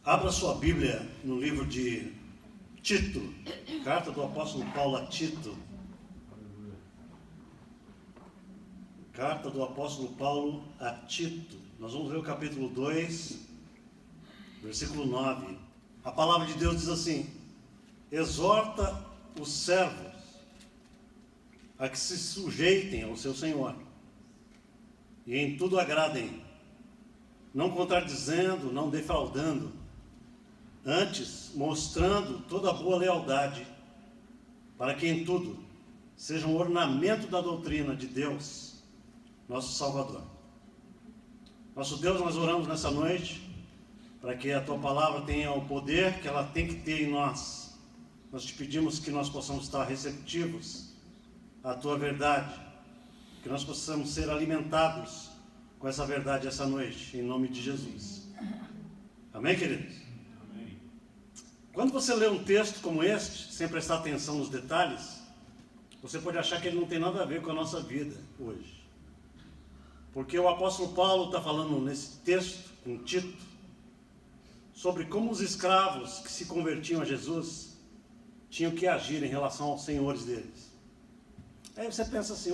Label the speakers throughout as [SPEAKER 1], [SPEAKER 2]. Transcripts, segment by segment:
[SPEAKER 1] Abra sua Bíblia no livro de Tito, carta do apóstolo Paulo a Tito. Carta do apóstolo Paulo a Tito. Nós vamos ler o capítulo 2, versículo 9. A palavra de Deus diz assim: exorta os servos a que se sujeitem ao seu Senhor, e em tudo agradem, não contradizendo, não defraudando, antes mostrando toda a boa lealdade, para que em tudo seja um ornamento da doutrina de Deus, nosso Salvador. Nosso Deus, nós oramos nessa noite para que a Tua palavra tenha o poder que ela tem que ter em nós. Nós te pedimos que nós possamos estar receptivos à Tua verdade, que nós possamos ser alimentados com essa verdade essa noite, em nome de Jesus. Amém, queridos? Amém. Quando você lê um texto como este, sem prestar atenção nos detalhes, você pode achar que ele não tem nada a ver com a nossa vida hoje. Porque o apóstolo Paulo está falando nesse texto, em Tito, sobre como os escravos que se convertiam a Jesus tinham que agir em relação aos senhores deles. Aí você pensa assim,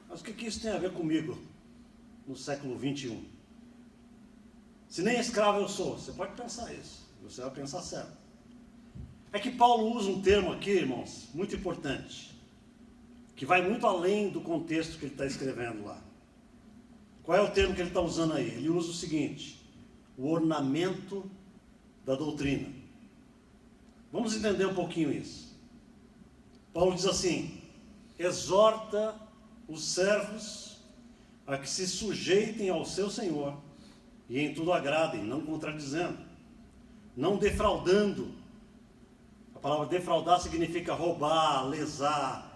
[SPEAKER 1] mas o que isso tem a ver comigo no século 21? Se nem escravo eu sou, você pode pensar isso, você vai pensar certo. É que Paulo usa um termo aqui, irmãos, muito importante, que vai muito além do contexto que ele está escrevendo lá. Qual é o termo que ele está usando aí? Ele usa o seguinte: o ornamento da doutrina. Vamos entender um pouquinho isso. Paulo diz assim: exorta os servos a que se sujeitem ao seu Senhor, e em tudo agradem, não contradizendo, não defraudando. A palavra defraudar significa roubar, lesar,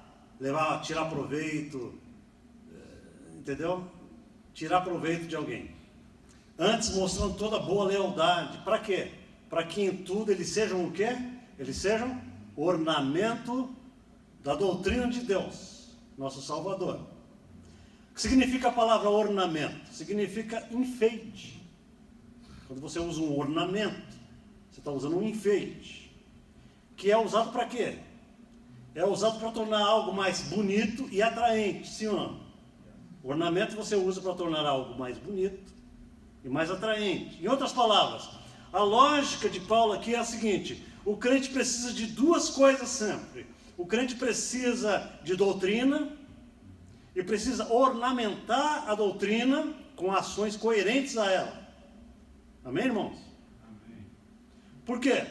[SPEAKER 1] tirar proveito, entendeu? Tirar proveito de alguém. Antes mostrando toda boa lealdade. Para quê? Para que em tudo eles sejam o quê? Eles sejam ornamento da doutrina de Deus, nosso Salvador. O que significa a palavra ornamento? Significa enfeite. Quando você usa um ornamento, você está usando um enfeite. Que é usado para quê? É usado para tornar algo mais bonito e atraente, sim ou não? O ornamento você usa para tornar algo mais bonito e mais atraente. Em outras palavras, a lógica de Paulo aqui é a seguinte: o crente precisa de duas coisas sempre. O crente precisa de doutrina e precisa ornamentar a doutrina com ações coerentes a ela. Amém, irmãos? Amém. Por quê?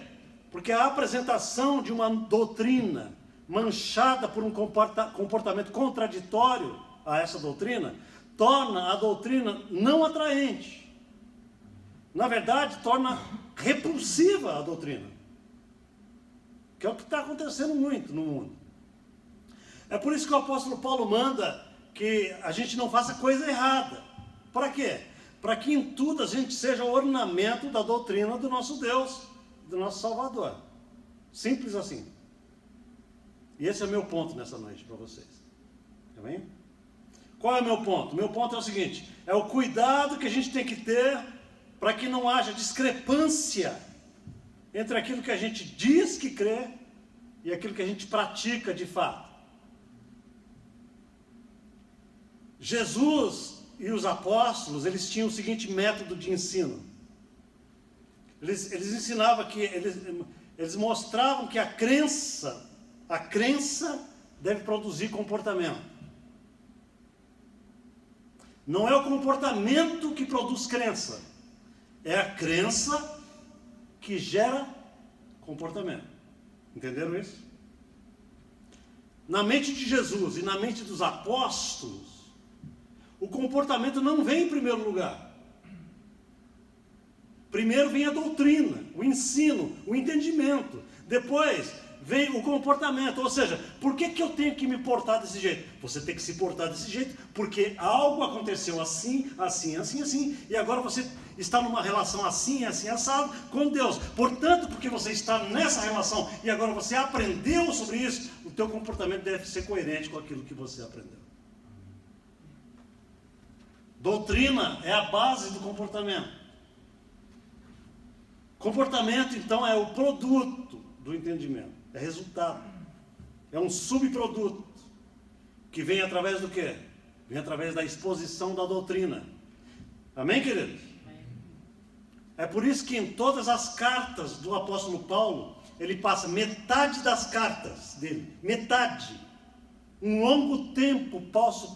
[SPEAKER 1] Porque a apresentação de uma doutrina manchada por um comportamento contraditório a essa doutrina torna a doutrina não atraente. Na verdade, torna repulsiva a doutrina, que é o que está acontecendo muito no mundo. É por isso que o apóstolo Paulo manda que a gente não faça coisa errada. Para quê? Para que em tudo a gente seja ornamento da doutrina do nosso Deus, do nosso Salvador. Simples assim. E esse é o meu ponto nessa noite para vocês. Amém? Qual é o meu ponto? Meu ponto é o seguinte: é o cuidado que a gente tem que ter para que não haja discrepância entre aquilo que a gente diz que crê e aquilo que a gente pratica de fato. Jesus e os apóstolos, eles tinham o seguinte método de ensino. Eles ensinavam que, eles mostravam que a crença deve produzir comportamento. Não é o comportamento que produz crença, é a crença que gera comportamento. Entenderam isso? Na mente de Jesus e na mente dos apóstolos, o comportamento não vem em primeiro lugar. Primeiro vem a doutrina, o ensino, o entendimento. Depois vem o comportamento. Ou seja, por que eu tenho que me portar desse jeito? Você tem que se portar desse jeito porque algo aconteceu assim, assim, assim, assim, e agora você está numa relação assim, assim, assado com Deus. Portanto, porque você está nessa relação e agora você aprendeu sobre isso, o teu comportamento deve ser coerente com aquilo que você aprendeu. Doutrina é a base do comportamento. Comportamento, então, é o produto do entendimento, é resultado, é um subproduto que vem através do quê? Vem através da exposição da doutrina. Amém, queridos? É por isso que em todas as cartas do apóstolo Paulo, ele passa metade das cartas dele, metade. Um longo tempo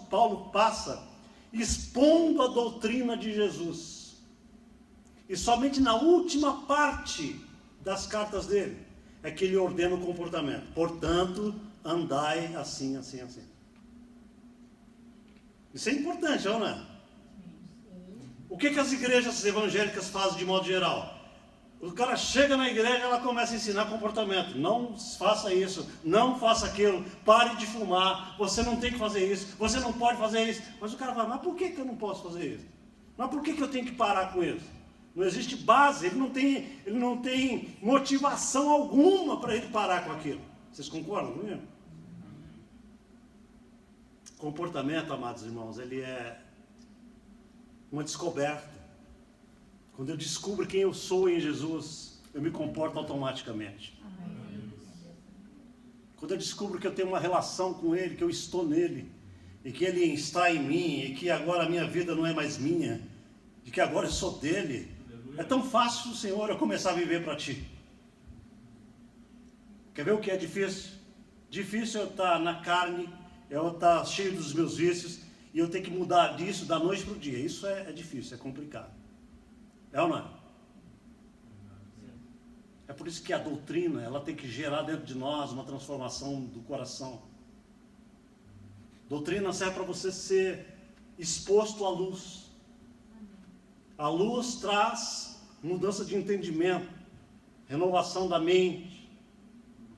[SPEAKER 1] Paulo passa expondo a doutrina de Jesus. E somente na última parte das cartas dele é que ele ordena o comportamento. Portanto, andai assim, assim, assim. Isso é importante, não é? O que as igrejas evangélicas fazem de modo geral? O cara chega na igreja e ela começa a ensinar comportamento. Não faça isso, não faça aquilo, pare de fumar, você não tem que fazer isso, você não pode fazer isso. Mas o cara fala, mas por que eu não posso fazer isso? Mas por que eu tenho que parar com isso? Não existe base, ele não tem motivação alguma para ele parar com aquilo. Vocês concordam comigo? Comportamento, amados irmãos, ele é uma descoberta. Quando eu descubro quem eu sou em Jesus, eu me comporto automaticamente. Quando eu descubro que eu tenho uma relação com Ele, que eu estou nele, e que Ele está em mim, e que agora a minha vida não é mais minha, e que agora eu sou dele, é tão fácil, Senhor, eu começar a viver para Ti. Quer ver o que é difícil? Difícil eu estar na carne, eu estar cheio dos meus vícios, e eu ter que mudar disso da noite para o dia. Isso é difícil, é complicado. É ou não é? É por isso que a doutrina, ela tem que gerar dentro de nós uma transformação do coração. Doutrina serve para você ser exposto à luz. A luz traz mudança de entendimento, renovação da mente,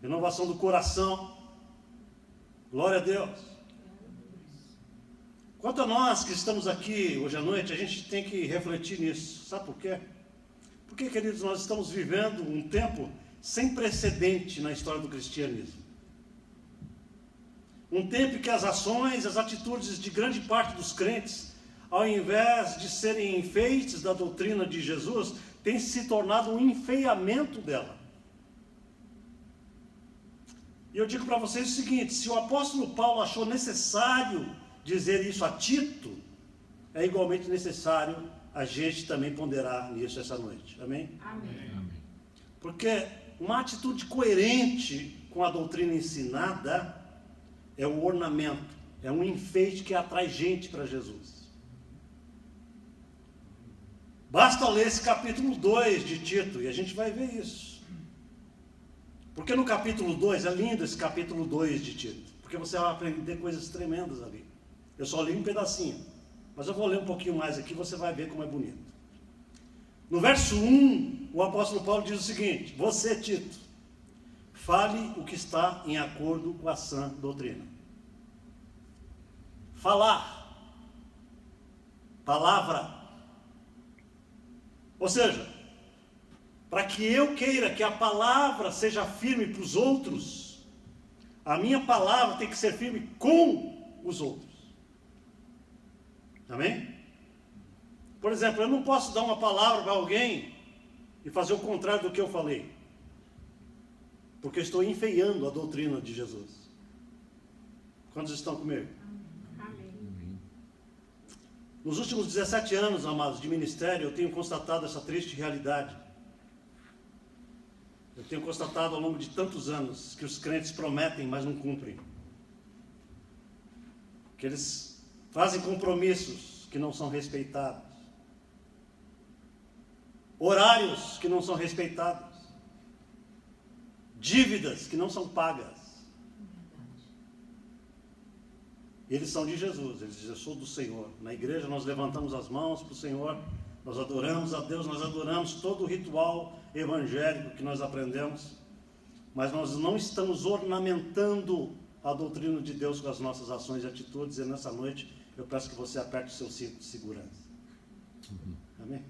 [SPEAKER 1] renovação do coração. Glória a Deus. Quanto a nós que estamos aqui hoje à noite, a gente tem que refletir nisso. Sabe por quê? Porque, queridos, nós estamos vivendo um tempo sem precedente na história do cristianismo. Um tempo em que as ações, as atitudes de grande parte dos crentes, ao invés de serem enfeites da doutrina de Jesus, têm se tornado um enfeiamento dela. E eu digo para vocês o seguinte: se o apóstolo Paulo achou necessário dizer isso a Tito, é igualmente necessário a gente também ponderar nisso essa noite. Amém?
[SPEAKER 2] Amém.
[SPEAKER 1] Porque uma atitude coerente com a doutrina ensinada é o ornamento, é um enfeite que atrai gente para Jesus. Basta ler esse capítulo 2 de Tito e a gente vai ver isso. Porque no capítulo 2, é lindo esse capítulo 2 de Tito, porque você vai aprender coisas tremendas ali. Eu só li um pedacinho, mas eu vou ler um pouquinho mais aqui, você vai ver como é bonito. No verso 1, o apóstolo Paulo diz o seguinte: você, Tito, fale o que está em acordo com a sã doutrina. Falar, palavra. Ou seja, para que eu queira que a palavra seja firme para os outros, a minha palavra tem que ser firme com os outros. Amém? Por exemplo, eu não posso dar uma palavra para alguém e fazer o contrário do que eu falei, porque eu estou enfeiando a doutrina de Jesus. Quantos estão comigo?
[SPEAKER 2] Amém.
[SPEAKER 1] Nos últimos 17 anos, amados, de ministério, eu tenho constatado essa triste realidade. Eu tenho constatado ao longo de tantos anos que os crentes prometem, mas não cumprem. Que eles fazem compromissos que não são respeitados. Horários que não são respeitados. Dívidas que não são pagas. Eles são de Jesus, eles dizem: eu sou do Senhor. Na igreja nós levantamos as mãos para o Senhor, nós adoramos a Deus, nós adoramos todo o ritual evangélico que nós aprendemos, mas nós não estamos ornamentando a doutrina de Deus com as nossas ações e atitudes. E nessa noite eu peço que você aperte o seu cinto de segurança. Amém?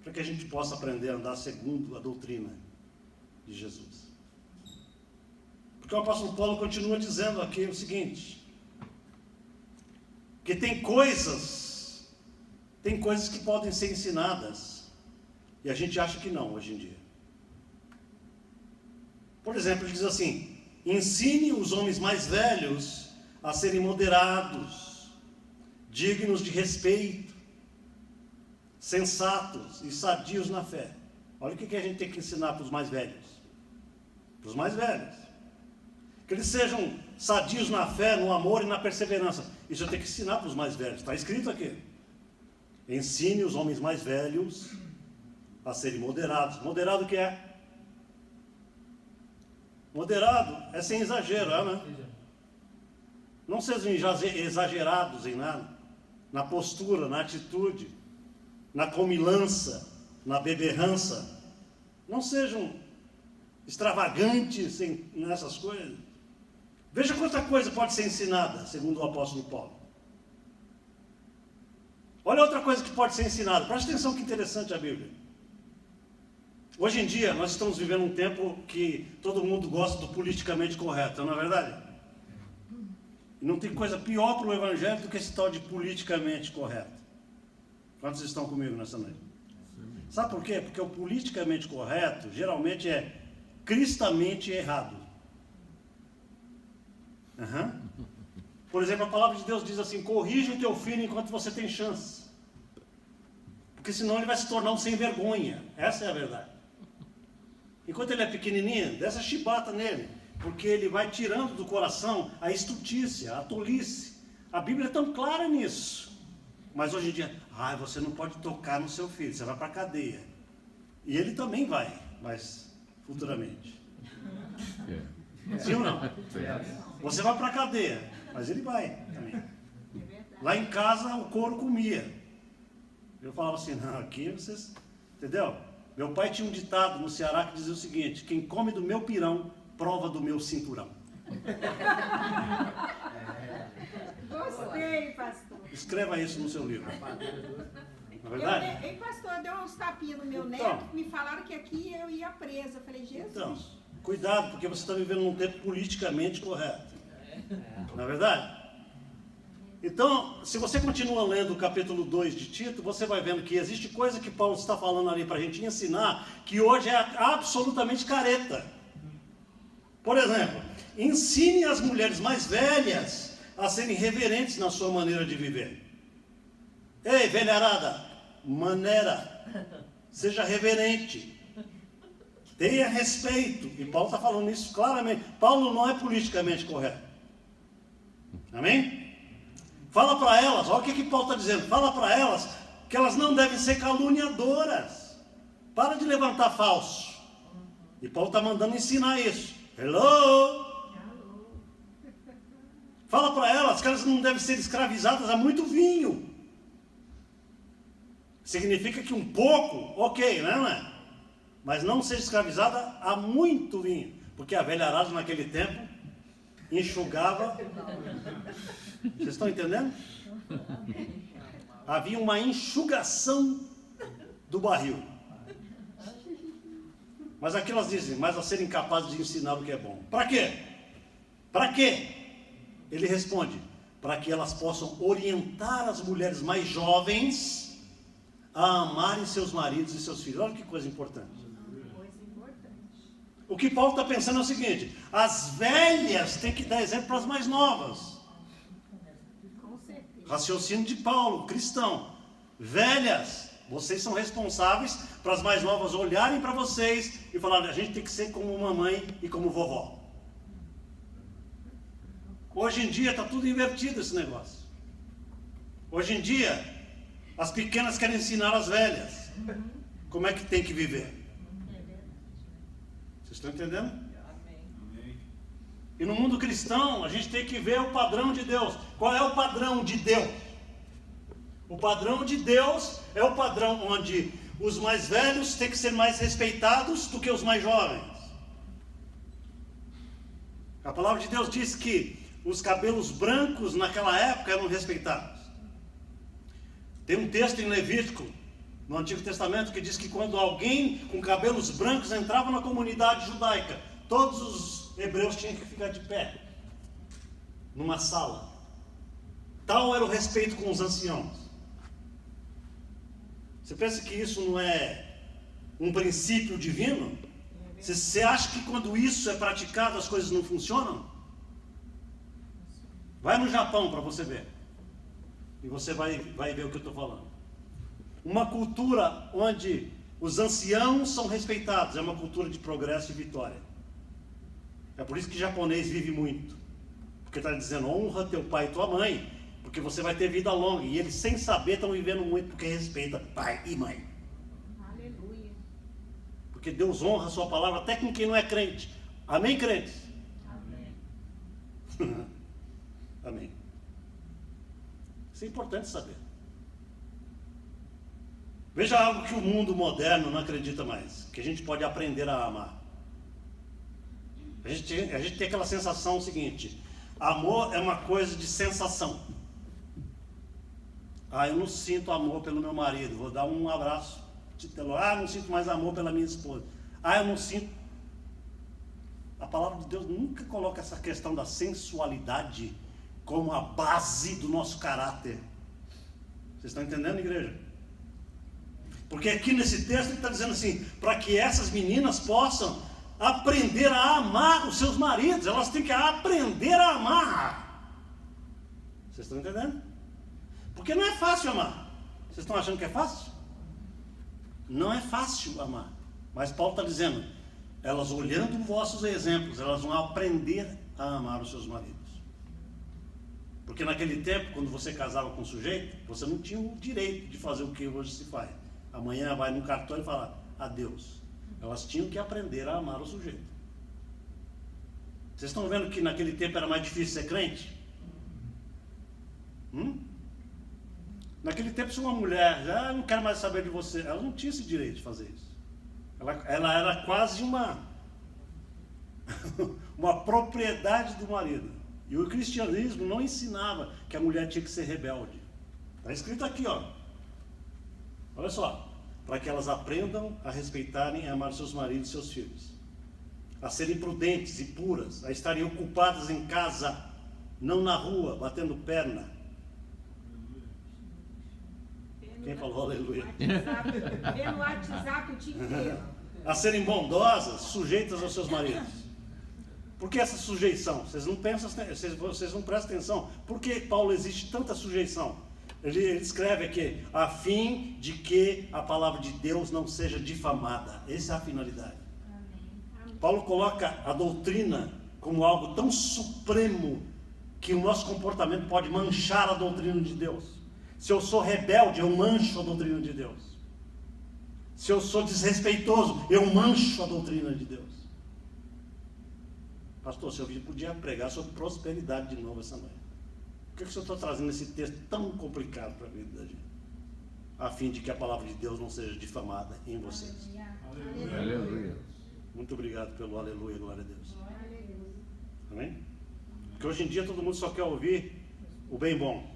[SPEAKER 1] Para que a gente possa aprender a andar segundo a doutrina de Jesus. Porque o apóstolo Paulo continua dizendo aqui o seguinte: que tem coisas que podem ser ensinadas, E a gente acha que não, hoje em dia. Por exemplo, ele diz assim: ensine os homens mais velhos a serem moderados, dignos de respeito, sensatos e sadios na fé. Olha o que a gente tem que ensinar para os mais velhos. Para os mais velhos. Que eles sejam sadios na fé, no amor e na perseverança. Isso eu tenho que ensinar para os mais velhos. Está escrito aqui. Ensine os homens mais velhos a serem moderados. Moderado o que é? Moderado é sem exagero, né? Não sejam exagerados em nada. Na postura, na atitude, na comilança, na beberrança. Não sejam extravagantes nessas coisas. Veja quanta coisa pode ser ensinada, segundo o apóstolo Paulo. Olha outra coisa que pode ser ensinada. Preste atenção que interessante a Bíblia. Hoje em dia, nós estamos vivendo um tempo que todo mundo gosta do politicamente correto, não é verdade? E não tem coisa pior para o Evangelho do que esse tal de politicamente correto. Quantos estão comigo nessa noite? Sabe por quê? Porque o politicamente correto, geralmente é cristamente errado. Por exemplo, a palavra de Deus diz assim: corrija o teu filho enquanto você tem chance. Porque senão ele vai se tornar um sem vergonha. Essa é a verdade. Enquanto ele é pequenininho, dessa chibata nele, porque ele vai tirando do coração a estutícia, a tolice. A Bíblia é tão clara nisso. Mas hoje em dia, você não pode tocar no seu filho, você vai para a cadeia. E ele também vai, mas futuramente. Sim ou não? Você vai para a cadeia, mas ele vai também. Lá em casa o couro comia. Eu falava assim: não, aqui vocês... Entendeu? Meu pai tinha um ditado no Ceará que dizia o seguinte: quem come do meu pirão, prova do meu cinturão.
[SPEAKER 2] Gostei, pastor.
[SPEAKER 1] Escreva isso no seu livro. Não é verdade?
[SPEAKER 2] Ei, pastor, deu uns tapinhas no meu neto, me falaram que aqui eu ia presa. Eu falei: Jesus.
[SPEAKER 1] Então, cuidado, porque você está vivendo num tempo politicamente correto. Não é verdade? Então, se você continua lendo o capítulo 2 de Tito, você vai vendo que existe coisa que Paulo está falando ali para a gente ensinar, que hoje é absolutamente careta. Por exemplo, ensine as mulheres mais velhas a serem reverentes na sua maneira de viver. Ei, velharada, seja reverente, tenha respeito. E Paulo está falando isso claramente. Paulo não é politicamente correto. Amém? Fala para elas, olha o que Paulo está dizendo. Fala para elas que elas não devem ser caluniadoras. Para de levantar falso. E Paulo está mandando ensinar isso. Hello? Fala para elas que elas não devem ser escravizadas a muito vinho. Significa que um pouco, ok, não é? Mas não seja escravizada a muito vinho. Porque a velharada naquele tempo enxugava. Vocês estão entendendo? Havia uma enxugação do barril. Mas aqui elas dizem: mas a serem capazes de ensinar o que é bom. Para quê? Para quê? Ele responde: para que elas possam orientar as mulheres mais jovens a amarem seus maridos e seus filhos. Olha que coisa importante. O que Paulo está pensando é o seguinte: as velhas têm que dar exemplo para as mais novas. Raciocínio de Paulo, cristão. Velhas, vocês são responsáveis para as mais novas olharem para vocês e falarem: a gente tem que ser como mamãe e como vovó. Hoje em dia está tudo invertido esse negócio. Hoje em dia, as pequenas querem ensinar as velhas como é que tem que viver. Vocês estão entendendo? E no mundo cristão, a gente tem que ver o padrão de Deus. Qual é o padrão de Deus? O padrão de Deus é o padrão onde os mais velhos têm que ser mais respeitados do que os mais jovens. A palavra de Deus diz que os cabelos brancos naquela época eram respeitados. Tem um texto em Levítico, no Antigo Testamento, que diz que quando alguém com cabelos brancos entrava na comunidade judaica, todos os hebreus tinham que ficar de pé numa sala. Tal era o respeito com os anciãos. Você pensa que isso não é um princípio divino, você acha que quando isso é praticado as coisas não funcionam? Vai no Japão para você ver. E você vai ver o que eu estou falando. Uma cultura onde os anciãos são respeitados, é uma cultura de progresso e vitória. É por isso que japonês vive muito. Porque está dizendo, honra teu pai e tua mãe, porque você vai ter vida longa. E eles, sem saber, estão vivendo muito porque respeita pai e mãe.
[SPEAKER 2] Aleluia.
[SPEAKER 1] Porque Deus honra a sua palavra até com quem não é crente. Amém, crentes?
[SPEAKER 2] Amém.
[SPEAKER 1] Amém. Isso é importante saber. Veja algo que o mundo moderno não acredita mais, que a gente pode aprender a amar. A gente tem aquela sensação seguinte, amor é uma coisa de sensação. Eu não sinto amor pelo meu marido, vou dar um abraço. Não sinto mais amor pela minha esposa. Eu não sinto. A palavra de Deus nunca coloca essa questão da sensualidade como a base do nosso caráter. Vocês estão entendendo, igreja? Porque aqui nesse texto ele está dizendo assim, para que essas meninas possam aprender a amar os seus maridos, elas têm que aprender a amar. Vocês estão entendendo? Porque não é fácil amar. Vocês estão achando que é fácil? Não é fácil amar. Mas Paulo está dizendo, elas olhando vossos exemplos, elas vão aprender a amar os seus maridos. Porque naquele tempo, quando você casava com um sujeito, você não tinha o direito de fazer o que hoje se faz. Amanhã vai no cartório e fala adeus. Elas tinham que aprender a amar o sujeito. Vocês estão vendo que naquele tempo era mais difícil ser crente? Naquele tempo, se uma mulher já não quer mais saber de você, ela não tinha esse direito de fazer isso. Ela era quase uma propriedade do marido. E o cristianismo não ensinava que a mulher tinha que ser rebelde. Está escrito aqui, ó. Olha só. Para que elas aprendam a respeitarem e amar seus maridos e seus filhos. A serem prudentes e puras. A estarem ocupadas em casa, não na rua, batendo perna. Quem falou aleluia?
[SPEAKER 2] Vendo o WhatsApp o dia inteiro.
[SPEAKER 1] A serem bondosas, sujeitas aos seus maridos. Por que essa sujeição? Vocês não prestam atenção. Por que Paulo existe tanta sujeição? Ele escreve aqui, a fim de que a palavra de Deus não seja difamada. Essa é a finalidade. Amém. Paulo coloca a doutrina como algo tão supremo que o nosso comportamento pode manchar a doutrina de Deus. Se eu sou rebelde, eu mancho a doutrina de Deus. Se eu sou desrespeitoso, eu mancho a doutrina de Deus. Pastor, se eu podia pregar sobre prosperidade de novo essa noite. Por que o senhor está trazendo esse texto tão complicado para a vida da gente? A fim de que a palavra de Deus não seja difamada em vocês.
[SPEAKER 2] Aleluia.
[SPEAKER 3] Aleluia.
[SPEAKER 1] Muito obrigado pelo aleluia, glória a Deus. Amém? Porque hoje em dia todo mundo só quer ouvir o bem bom.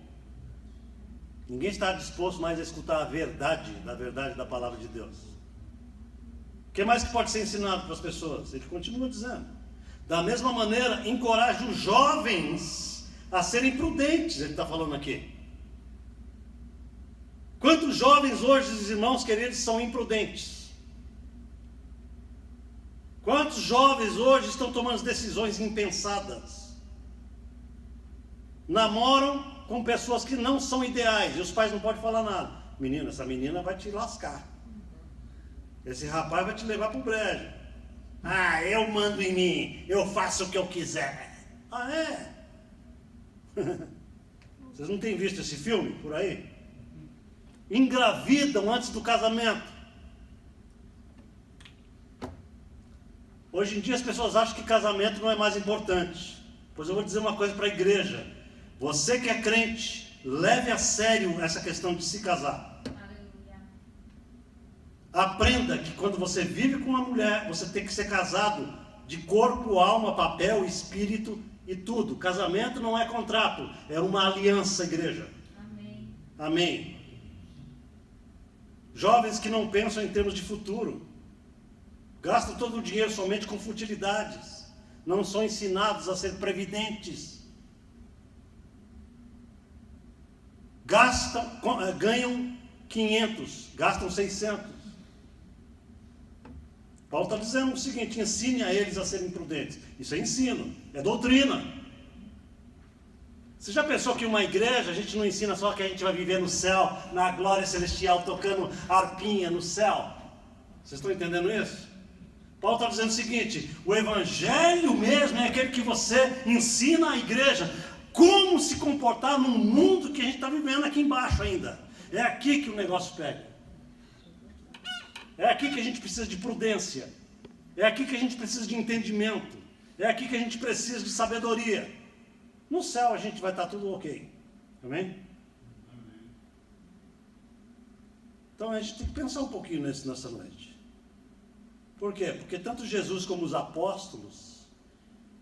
[SPEAKER 1] Ninguém está disposto mais a escutar a verdade da palavra de Deus. O que mais que pode ser ensinado para as pessoas? Ele continua dizendo. Da mesma maneira, encoraje os jovens a serem prudentes, ele está falando aqui. Quantos jovens hoje, os irmãos queridos, são imprudentes? Quantos jovens hoje estão tomando decisões impensadas? Namoram com pessoas que não são ideais, e os pais não podem falar nada. Menina, essa menina vai te lascar. Esse rapaz vai te levar para o brejo. Eu mando em mim, eu faço o que eu quiser. É? Vocês não têm visto esse filme por aí? Engravidam antes do casamento. Hoje em dia as pessoas acham que casamento não é mais importante. Pois eu vou dizer uma coisa para a igreja. Você que é crente, leve a sério essa questão de se casar. Aprenda que quando você vive com uma mulher, você tem que ser casado de corpo, alma, papel, espírito e tudo. Casamento não é contrato, é uma aliança, igreja.
[SPEAKER 2] Amém.
[SPEAKER 1] Amém. Jovens que não pensam em termos de futuro, gastam todo o dinheiro somente com futilidades, não são ensinados a ser previdentes. Ganham 500, gastam 600. Paulo está dizendo o seguinte: ensine a eles a serem prudentes. Isso é ensino, é doutrina. Você já pensou que uma igreja, a gente não ensina só que a gente vai viver no céu, na glória celestial, tocando harpinha no céu? Vocês estão entendendo isso? Paulo está dizendo o seguinte: o evangelho mesmo é aquele que você ensina à igreja como se comportar no mundo que a gente está vivendo aqui embaixo ainda. É aqui que o negócio pega. É aqui que a gente precisa de prudência. É aqui que a gente precisa de entendimento. É aqui que a gente precisa de sabedoria. No céu a gente vai estar tudo ok. Amém? Então a gente tem que pensar um pouquinho nisso nessa noite. Por quê? Porque tanto Jesus como os apóstolos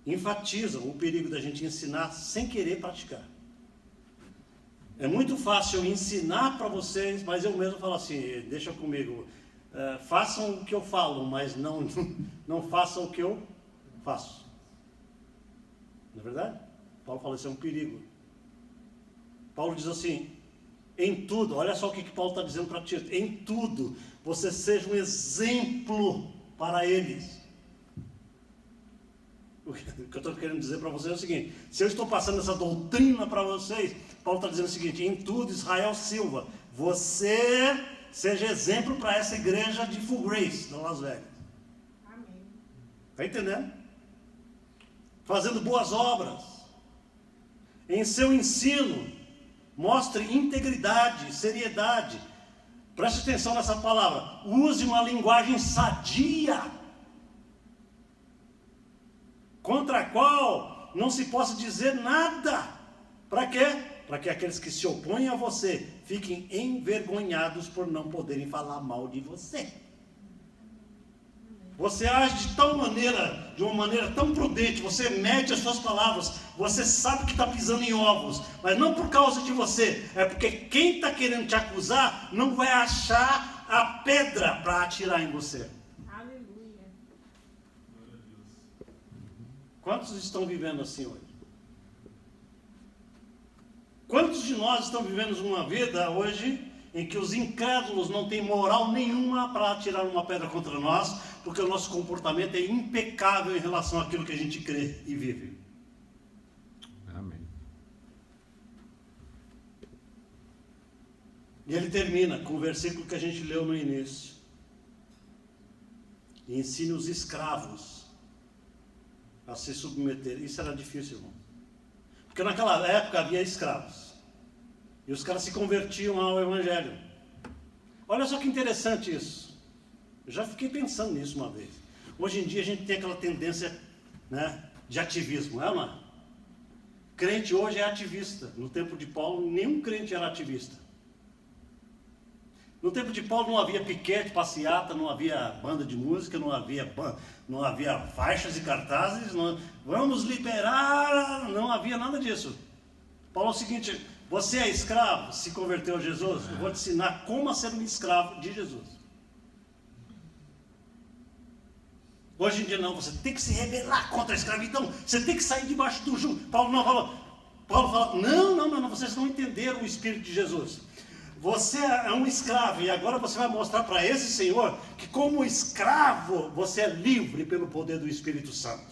[SPEAKER 1] enfatizam o perigo da gente ensinar sem querer praticar. É muito fácil eu ensinar para vocês, mas eu mesmo falo assim: deixa comigo, façam o que eu falo, mas não façam o que eu faço. Não é verdade? Paulo fala: isso é um perigo. Paulo diz assim: em tudo, olha só o que Paulo está dizendo para Tito: em tudo você seja um exemplo para eles. O que eu estou querendo dizer para vocês é o seguinte: se eu estou passando essa doutrina para vocês, Paulo está dizendo o seguinte: em tudo, Israel Silva, você seja exemplo para essa igreja de Full Grace, de Las Vegas.
[SPEAKER 2] Amém.
[SPEAKER 1] Está entendendo? Fazendo boas obras. Em seu ensino, mostre integridade, seriedade. Preste atenção nessa palavra. Use uma linguagem sadia, contra a qual não se possa dizer nada. Para quê? Para que aqueles que se opõem a você fiquem envergonhados por não poderem falar mal de você. Você age de uma maneira tão prudente, você mede as suas palavras, você sabe que está pisando em ovos, mas não por causa de você, é porque quem está querendo te acusar não vai achar a pedra para atirar em você.
[SPEAKER 2] Aleluia.
[SPEAKER 1] Quantos estão vivendo assim hoje? Quantos de nós estão vivendo uma vida hoje em que os incrédulos não têm moral nenhuma para atirar uma pedra contra nós, porque o nosso comportamento é impecável em relação àquilo que a gente crê e vive?
[SPEAKER 3] Amém.
[SPEAKER 1] E ele termina com o versículo que a gente leu no início: e ensine os escravos a se submeter. Isso era difícil, irmão, porque naquela época havia escravos, e os caras se convertiam ao evangelho. Olha só que interessante isso. Eu já fiquei pensando nisso uma vez. Hoje em dia a gente tem aquela tendência, né, de ativismo, não é? Crente hoje é ativista. No tempo de Paulo, nenhum crente era ativista. No tempo de Paulo não havia piquete, passeata, não havia banda de música, não havia faixas e cartazes, vamos liberar, não havia nada disso. Paulo é o seguinte: você é escravo, se converteu a Jesus, eu vou te ensinar como a ser um escravo de Jesus. Hoje em dia não, você tem que se rebelar contra a escravidão, você tem que sair debaixo do jugo. Paulo fala, não, vocês não entenderam o Espírito de Jesus. Você é um escravo, e agora você vai mostrar para esse Senhor que como escravo você é livre pelo poder do Espírito Santo.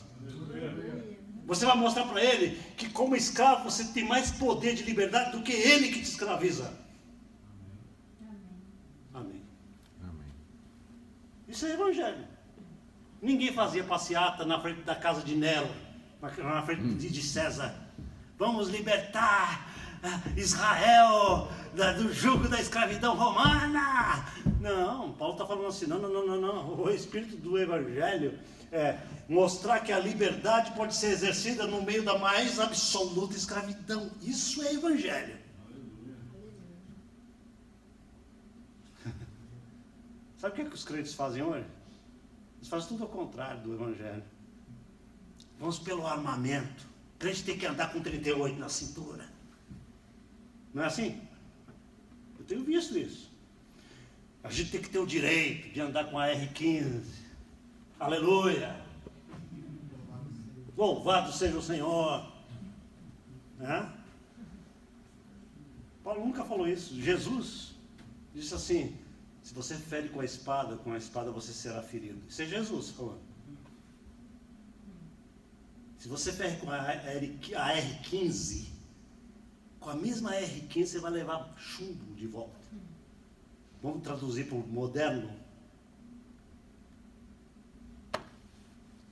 [SPEAKER 1] Você vai mostrar para ele que como escravo você tem mais poder de liberdade do que ele que te escraviza. Amém.
[SPEAKER 3] Amém.
[SPEAKER 1] Isso é evangelho. Ninguém fazia passeata na frente da casa de Nero, na frente de César. Vamos libertar Israel do jugo da escravidão romana. Não, Paulo está falando assim: não. O espírito do evangelho é mostrar que a liberdade pode ser exercida no meio da mais absoluta escravidão. Isso é evangelho. Sabe o que os crentes fazem hoje? Eles fazem tudo ao contrário do evangelho. Vamos pelo armamento. O crente tem que andar com 38 na cintura. Não é assim? Eu tenho visto isso. A gente tem que ter o direito de andar com a R15. Aleluia! Louvado seja o Senhor. Paulo nunca falou isso. Jesus disse assim: Se você fere com a espada você será ferido. Isso é Jesus falando. Se você fere com a R15, com a mesma R15 você vai levar chumbo de volta. Vamos traduzir para o moderno?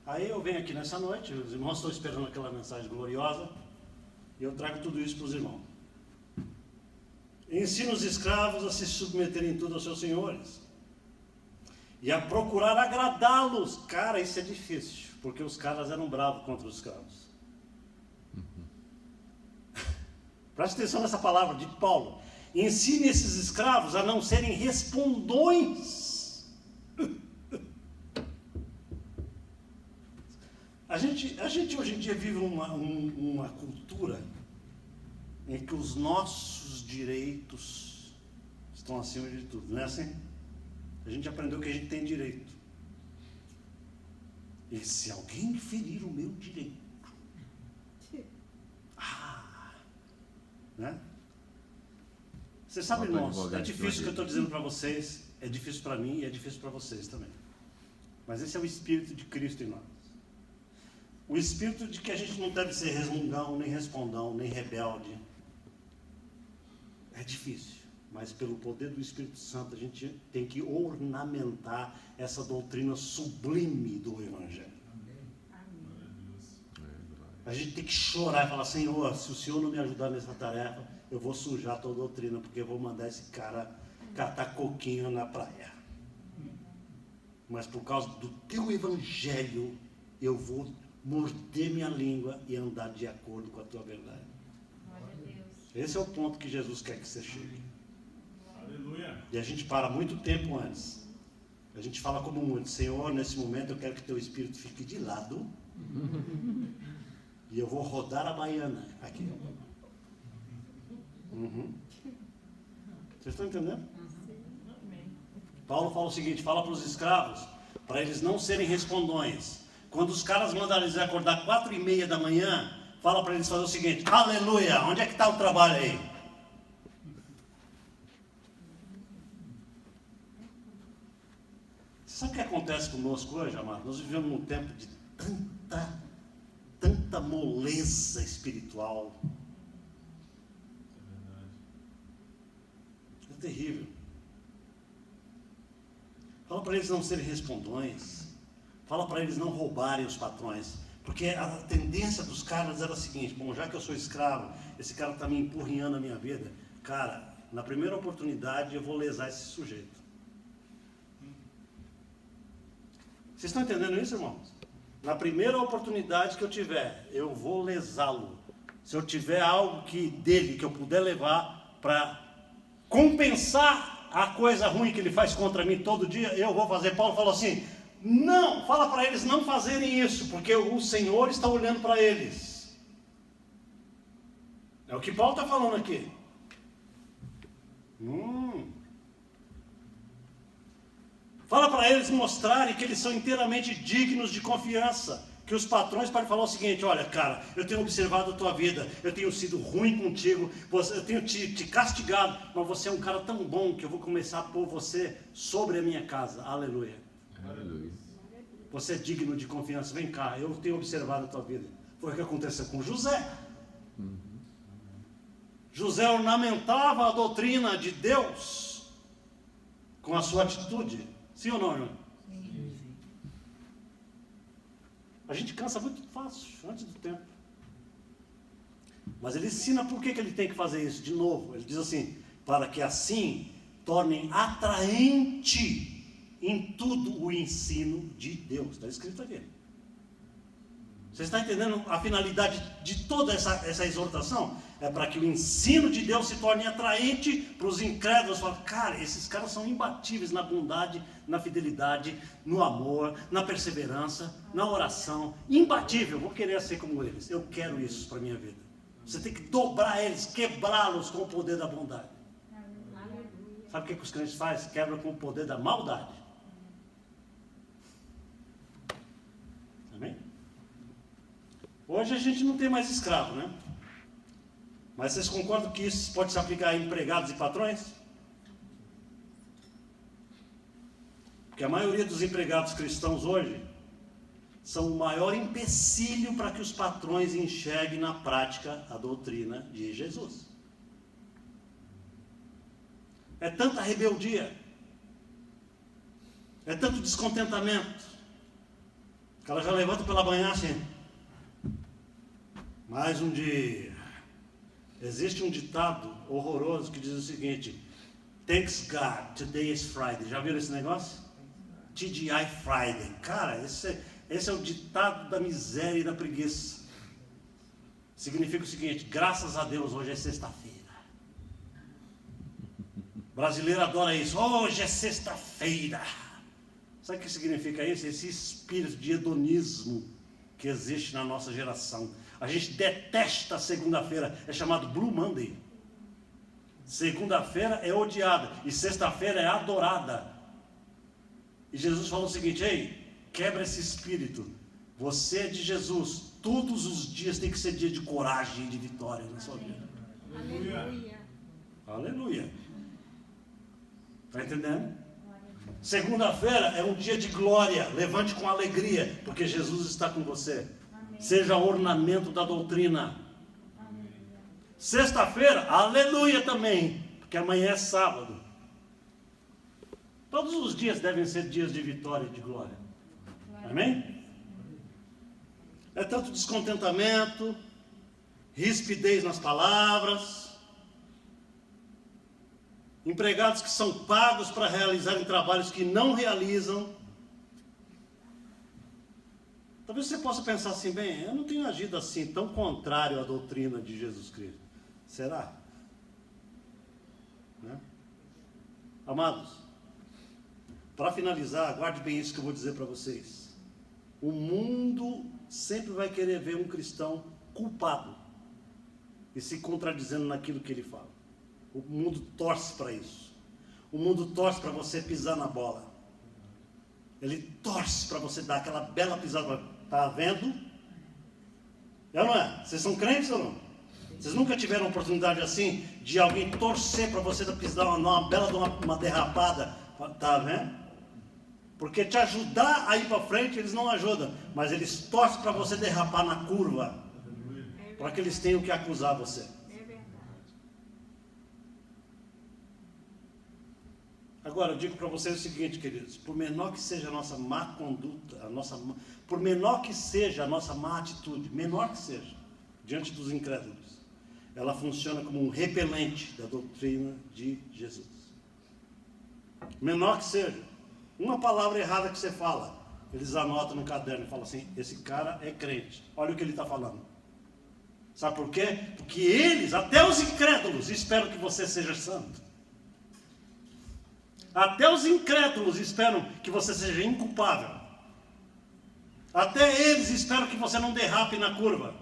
[SPEAKER 1] Aí eu venho aqui nessa noite, os irmãos estão esperando aquela mensagem gloriosa, e eu trago tudo isso para os irmãos. Ensina os escravos a se submeterem em tudo aos seus senhores e a procurar agradá-los. Cara, isso é difícil, porque os caras eram bravos contra os escravos. Preste atenção nessa palavra de Paulo. Ensine esses escravos a não serem respondões. A gente hoje em dia vive uma cultura em que os nossos direitos estão acima de tudo, não é assim? A gente aprendeu que a gente tem direito. E se alguém ferir o meu direito, né? Você sabe, irmãos, é difícil o que eu estou dizendo para vocês, é difícil para mim e é difícil para vocês também. Mas esse é o Espírito de Cristo em nós. O Espírito de que a gente não deve ser resmungão, nem respondão, nem rebelde. É difícil, mas pelo poder do Espírito Santo a gente tem que ornamentar essa doutrina sublime do Evangelho. A gente tem que chorar e falar, Senhor, se o Senhor não me ajudar nessa tarefa, eu vou sujar a tua doutrina, porque eu vou mandar esse cara catar coquinho na praia. Mas por causa do teu Evangelho, eu vou morder minha língua e andar de acordo com a tua verdade. Esse é o ponto que Jesus quer que você chegue. Aleluia. E a gente para muito tempo antes. A gente fala como muito, Senhor, nesse momento eu quero que teu Espírito fique de lado. E eu vou rodar a baiana aqui. Vocês estão entendendo? Paulo fala o seguinte, fala para os escravos, para eles não serem respondões. Quando os caras mandarem eles acordar 4:30 da manhã, fala para eles fazer o seguinte, aleluia, onde é que está o trabalho aí? Você sabe o que acontece conosco hoje, amado? Nós vivemos num tempo de tanta moleza espiritual. É terrível. Fala para eles não serem respondões. Fala para eles não roubarem os patrões. Porque a tendência dos caras era a seguinte, bom, já que eu sou escravo, esse cara está me empurrinhando a minha vida, cara, na primeira oportunidade eu vou lesar esse sujeito. Vocês estão entendendo isso, irmãos? Na primeira oportunidade que eu tiver, eu vou lesá-lo. Se eu tiver algo dele que eu puder levar para compensar a coisa ruim que ele faz contra mim todo dia, eu vou fazer. Paulo falou assim, não, fala para eles não fazerem isso, porque o Senhor está olhando para eles. É o que Paulo está falando aqui. Fala para eles mostrarem que eles são inteiramente dignos de confiança. Que os patrões podem falar o seguinte, olha cara, eu tenho observado a tua vida, eu tenho sido ruim contigo, eu tenho te castigado, mas você é um cara tão bom que eu vou começar a pôr você sobre a minha casa. Aleluia. Aleluia. Você é digno de confiança, vem cá, eu tenho observado a tua vida. Foi o que aconteceu com José. José ornamentava a doutrina de Deus com a sua atitude. Sim ou não, irmão? Sim. A gente cansa muito fácil, antes do tempo. Mas ele ensina por que ele tem que fazer isso. De novo, ele diz assim, para que assim tornem atraente em tudo o ensino de Deus. Está escrito aqui. Você está entendendo a finalidade de toda essa exortação? É para que o ensino de Deus se torne atraente para os incrédulos. Falam, cara, esses caras são imbatíveis na bondade, na fidelidade, no amor, na perseverança, na oração. Imbatível, eu vou querer ser como eles. Eu quero isso para a minha vida. Você tem que dobrar eles, quebrá-los com o poder da bondade. Sabe o que os crentes fazem? Quebra com o poder da maldade. Amém? Hoje a gente não tem mais escravo, né? Mas vocês concordam que isso pode se aplicar a empregados e patrões? Porque a maioria dos empregados cristãos hoje são o maior empecilho para que os patrões enxerguem na prática a doutrina de Jesus. É tanta rebeldia, é tanto descontentamento, que ela já levanta pela manhã assim, mais um dia. Existe um ditado horroroso que diz o seguinte: Thanks God, today is Friday. Já viram esse negócio? TGI Friday. Cara, esse é o ditado da miséria e da preguiça. Significa o seguinte: graças a Deus, hoje é sexta-feira. Brasileiro adora isso. Hoje é sexta-feira. Sabe o que significa isso? Esse espírito de hedonismo que existe na nossa geração. A gente detesta a segunda-feira. É chamado Blue Monday. Segunda-feira é odiada e sexta-feira é adorada. E Jesus falou o seguinte: ei, quebra esse espírito. Você é de Jesus. Todos os dias tem que ser dia de coragem e de vitória na sua vida.
[SPEAKER 2] Aleluia.
[SPEAKER 1] Aleluia. Está entendendo? Segunda-feira é um dia de glória. Levante com alegria, porque Jesus está com você. Seja ornamento da doutrina. Sexta-feira, aleluia também, porque amanhã é sábado. Todos os dias devem ser dias de vitória e de glória. Amém? É tanto descontentamento, rispidez nas palavras, empregados que são pagos para realizarem trabalhos que não realizam. Talvez você possa pensar assim: bem, eu não tenho agido assim, tão contrário à doutrina de Jesus Cristo. Será? Né? Amados, para finalizar, guarde bem isso que eu vou dizer para vocês. O mundo sempre vai querer ver um cristão culpado e se contradizendo naquilo que ele fala. O mundo torce para isso. O mundo torce para você pisar na bola. Ele torce para você dar aquela bela pisada. Está vendo? É ou não é? Vocês são crentes ou não? Vocês nunca tiveram oportunidade assim de alguém torcer para você pisar uma bela de uma derrapada? Está vendo? Porque te ajudar a ir para frente eles não ajudam, mas eles torcem para você derrapar na curva, para que eles tenham que acusar você. Agora, eu digo para vocês o seguinte, queridos: por menor que seja a nossa má conduta, por menor que seja a nossa má atitude, menor que seja, diante dos incrédulos, ela funciona como um repelente da doutrina de Jesus. Menor que seja, uma palavra errada que você fala, eles anotam no caderno e falam assim: esse cara é crente, olha o que ele está falando. Sabe por quê? Porque eles, até os incrédulos, esperam que você seja santo. Até os incrédulos esperam que você seja inculpável. Até eles esperam que você não derrape na curva.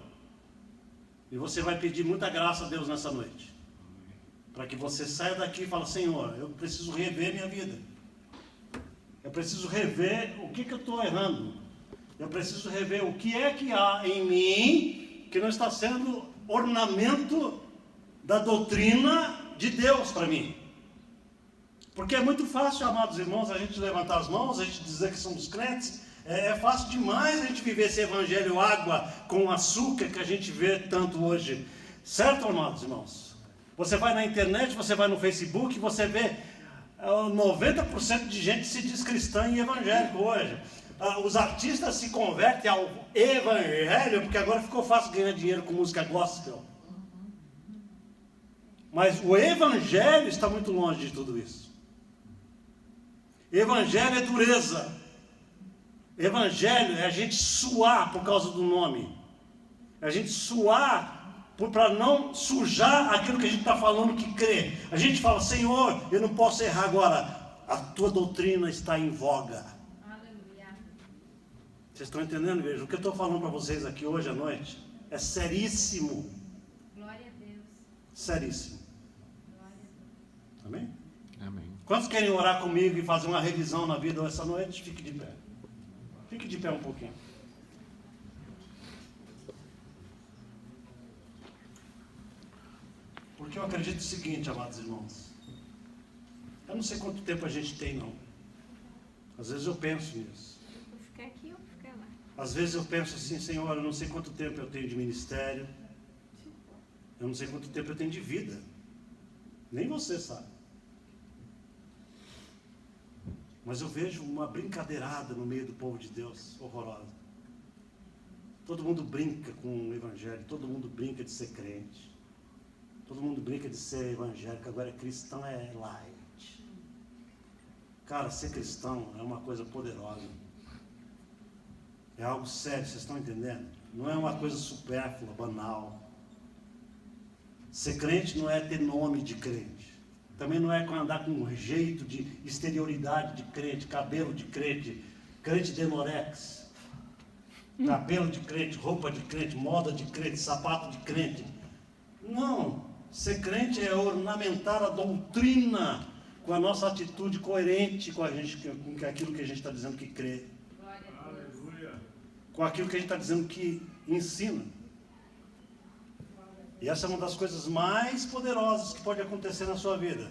[SPEAKER 1] E você vai pedir muita graça a Deus nessa noite, para que você saia daqui e fale: Senhor, eu preciso rever minha vida. Eu preciso rever o que eu estou errando. Eu preciso rever o que é que há em mim que não está sendo ornamento da doutrina de Deus para mim. Porque é muito fácil, amados irmãos, a gente levantar as mãos, a gente dizer que somos crentes. É fácil demais a gente viver esse evangelho água com açúcar que a gente vê tanto hoje. Certo, amados irmãos? Você vai na internet, você vai no Facebook, você vê 90% de gente se diz cristã e evangélico hoje. Os artistas se convertem ao evangelho porque agora ficou fácil ganhar dinheiro com música gospel. Mas o evangelho está muito longe de tudo isso. Evangelho é dureza. Evangelho é a gente suar por causa do nome. É a gente suar para não sujar aquilo que a gente está falando que crê. A gente fala: Senhor, eu não posso errar agora. A tua doutrina está em voga.
[SPEAKER 2] Aleluia.
[SPEAKER 1] Vocês estão entendendo, igreja? O que eu estou falando para vocês aqui hoje à noite é seríssimo.
[SPEAKER 2] Glória a Deus.
[SPEAKER 1] Seríssimo.
[SPEAKER 2] Glória a Deus.
[SPEAKER 1] Amém?
[SPEAKER 3] Amém.
[SPEAKER 1] Quantos querem orar comigo e fazer uma revisão na vida essa noite? Fique de pé. Fique de pé um pouquinho. Porque eu acredito o seguinte, amados irmãos. Eu não sei quanto tempo a gente tem, não. Às vezes eu penso nisso.
[SPEAKER 2] Vou ficar aqui ou vou ficar lá?
[SPEAKER 1] Às vezes eu penso assim, Senhor, eu não sei quanto tempo eu tenho de ministério. Eu não sei quanto tempo eu tenho de vida. Nem você sabe. Mas eu vejo uma brincadeirada no meio do povo de Deus, horrorosa. Todo mundo brinca com o evangelho, todo mundo brinca de ser crente. Todo mundo brinca de ser evangélico, agora cristão é light. Cara, ser cristão é uma coisa poderosa. É algo sério, vocês estão entendendo? Não é uma coisa supérflua, banal. Ser crente não é ter nome de crente. Também não é andar com um jeito de exterioridade de crente, cabelo de crente, crente de enorex, cabelo de crente, roupa de crente, moda de crente, sapato de crente. Não, ser crente é ornamentar a doutrina com a nossa atitude coerente com aquilo que a gente está dizendo que crê. Com aquilo que a gente está dizendo que ensina. E essa é uma das coisas mais poderosas que pode acontecer na sua vida.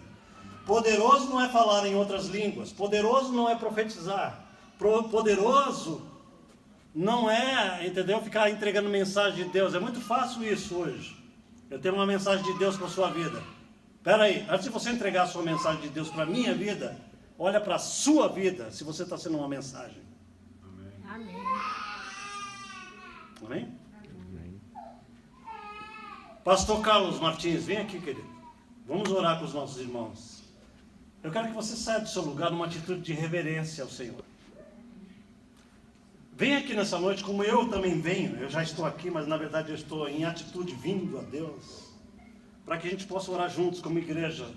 [SPEAKER 1] Poderoso não é falar em outras línguas. Poderoso não é profetizar. Poderoso não é, entendeu? Ficar entregando mensagem de Deus. É muito fácil isso hoje. Eu tenho uma mensagem de Deus para a sua vida. Espera aí, antes de você entregar a sua mensagem de Deus para a minha vida, olha para a sua vida, se você está sendo uma mensagem.
[SPEAKER 2] Amém.
[SPEAKER 1] Amém? Pastor Carlos Martins, vem aqui, querido. Vamos orar com os nossos irmãos. Eu quero que você saia do seu lugar numa atitude de reverência ao Senhor. Vem aqui nessa noite, como eu também venho. Eu já estou aqui, mas na verdade eu estou em atitude vindo a Deus. Para que a gente possa orar juntos como igreja,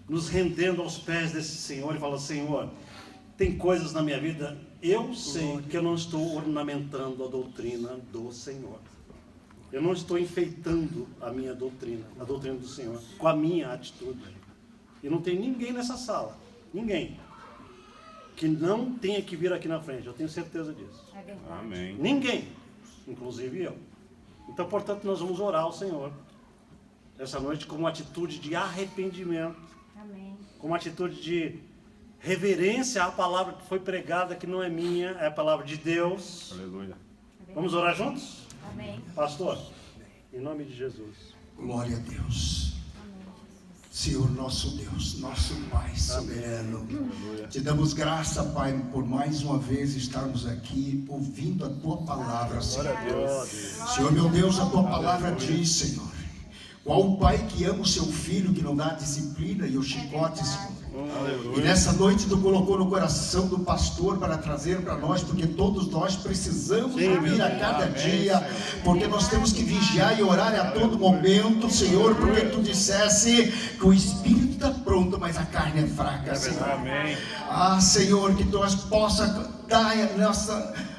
[SPEAKER 1] nos rendendo aos pés desse Senhor e falar: Senhor, tem coisas na minha vida, eu sei que eu não estou ornamentando a doutrina do Senhor. Eu não estou enfeitando a minha doutrina, a doutrina do Senhor, com a minha atitude. E não tem ninguém nessa sala, ninguém, que não tenha que vir aqui na frente. Eu tenho certeza disso.
[SPEAKER 2] É verdade.
[SPEAKER 3] Amém.
[SPEAKER 1] Ninguém, inclusive eu. Então, portanto, nós vamos orar ao Senhor essa noite com uma atitude de arrependimento,
[SPEAKER 2] Amém.
[SPEAKER 1] com uma atitude de reverência à palavra que foi pregada, que não é minha, é a palavra de Deus.
[SPEAKER 3] Aleluia.
[SPEAKER 1] Vamos orar juntos?
[SPEAKER 2] Amém.
[SPEAKER 1] Pastor, em nome de Jesus.
[SPEAKER 4] Glória a Deus. Senhor nosso Deus, nosso Pai soberano, te damos graça, Pai, por mais uma vez estarmos aqui ouvindo a Tua palavra, Senhor. Senhor, meu Deus, a Tua palavra diz, Senhor, qual o pai que ama o seu filho, que não dá a disciplina e o chicote, Senhor. E nessa noite Tu colocou no coração do pastor para trazer para nós, porque todos nós precisamos ouvir a cada dia, porque nós temos que vigiar e orar a todo momento, Senhor, porque Tu dissesse que o espírito está pronto, mas a carne é fraca, Senhor. Ah, Senhor, que Tu possa dar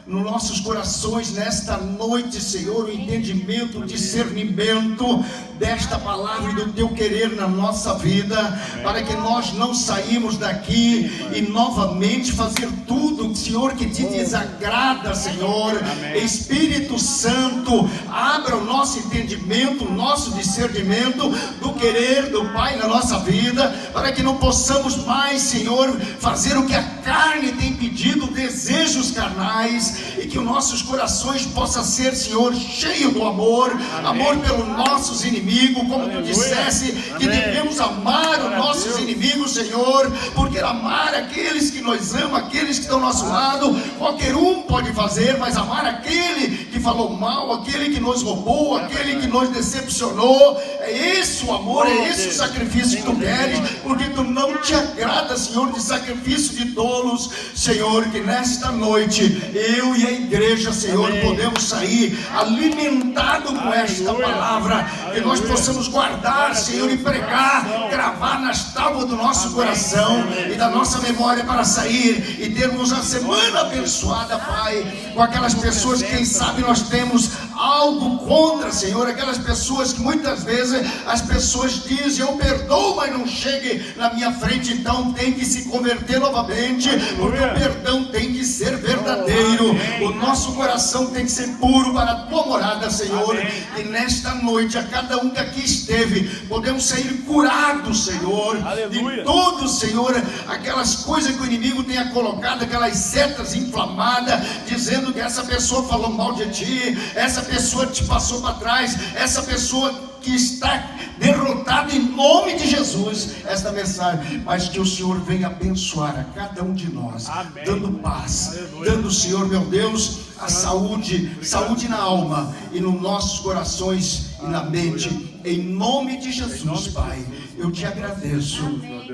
[SPEAKER 4] nos nossos corações nesta noite, Senhor, o entendimento, o discernimento desta palavra e do Teu querer na nossa vida, para que nós não saímos daqui e novamente fazer tudo, Senhor, que Te desagrada, Senhor. Espírito Santo, abra o nosso entendimento, o nosso discernimento do querer do Pai na nossa vida, para que não possamos mais, Senhor, fazer o que a carne tem pedido, desejos carnais, e que os nossos corações possam ser, Senhor, cheios do amor, amor pelos nossos inimigos, como Tu dissesse que devemos amar os nossos inimigos, Senhor, porque amar aqueles que nos amam, aqueles que estão ao nosso lado, qualquer um pode fazer, mas amar aquele que falou mal, aquele que nos roubou, aquele que nos decepcionou, é esse o amor, é esse o sacrifício que Tu queres, porque Tu não te agrada, Senhor, de sacrifício de tolos, Senhor, que nesta noite, eu e a igreja, Senhor, podemos sair alimentados com esta palavra, que nós possamos guardar, Senhor, e pregar, gravar nas tábuas do nosso coração e da nossa memória, para sair e termos a semana abençoada, Pai, com aquelas pessoas que, quem sabe, nós temos algo contra, Senhor, aquelas pessoas que muitas vezes as pessoas dizem: eu perdoo, mas não chegue na minha frente. Então tem que se converter novamente, porque o perdão tem que ser verdadeiro. verdadeiro. O nosso coração tem que ser puro para a tua morada, Senhor. E nesta noite, a cada um que aqui esteve, podemos sair curados, Senhor, de tudo, Senhor, aquelas coisas que o inimigo tenha colocado, aquelas setas inflamadas, dizendo que essa pessoa falou mal de ti, essa pessoa te passou para trás, essa pessoa que está derrotada em nome de Jesus, esta mensagem, mas que o Senhor venha abençoar a cada um de nós, dando paz, dando, Senhor meu Deus, a saúde na alma e nos nossos corações e na mente, em nome de Jesus, Pai, eu te agradeço,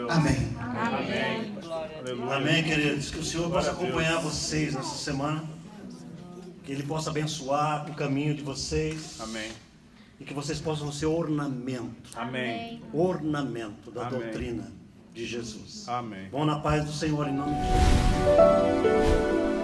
[SPEAKER 4] amém.
[SPEAKER 1] Amém, queridos. Que o Senhor possa acompanhar vocês nessa semana. Que Ele possa abençoar o caminho de vocês.
[SPEAKER 5] Amém.
[SPEAKER 1] E que vocês possam ser ornamento.
[SPEAKER 5] Amém.
[SPEAKER 1] Ornamento da
[SPEAKER 5] Amém.
[SPEAKER 1] doutrina de Jesus.
[SPEAKER 5] Amém.
[SPEAKER 1] Vão na paz do Senhor em nome de Jesus.